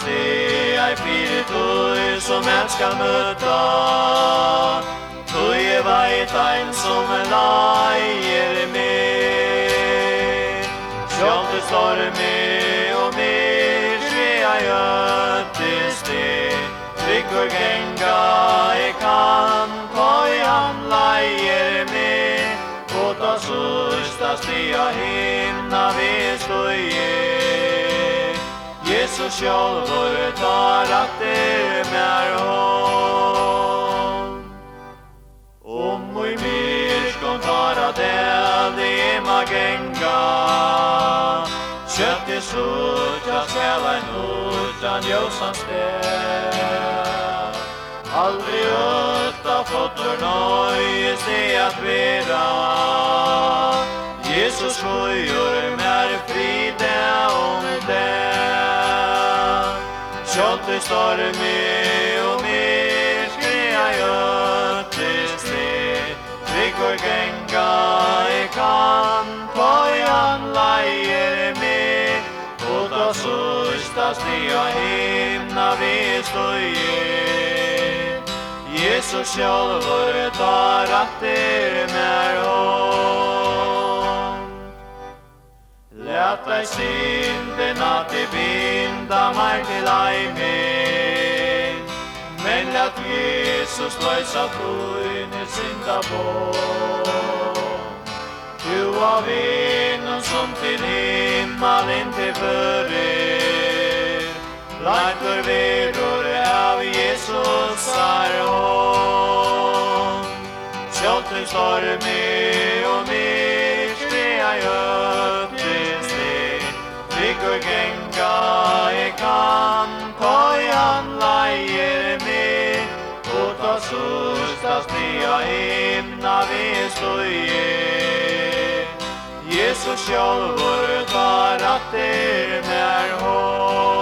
steg ei fire tog som jeg skal møte. Tog jeg veit ein som leier med. Sjålt det storme og mer skje jeg øtte steg. Tryggur genga jeg kan, tog han leier med. Og da sørsta stia himna vi støye. Jesus sjálfur tar atter mer hånd. Om i myrskon tar at elde ima genga. Kjøtt i sutja skal ein utan ljósan sted. Aldri utta fotlur nøyes det at vera. Jesus skojur mer fride om det. Kjøtt i storme og mer skreia gjøtte sted. Tryggur genga I kan, tog han leier med. Og da sørsta stia himna vi støye. Jesus sjálfur tar atter mer hånd. Lät deg syndena til binda meg til eimen. Men lät Jesus løsa tøyne synda på. Du av vinen som til himmelen til fører. Leitur verur av Jesus hånd. Sjålt i storme og mer skreia gjøtte sted. Tryggur genga jeg kan, tog han leier med. Og ta sørsta stia himna vi støye. Jesus sjálfur tar atter mer hånd.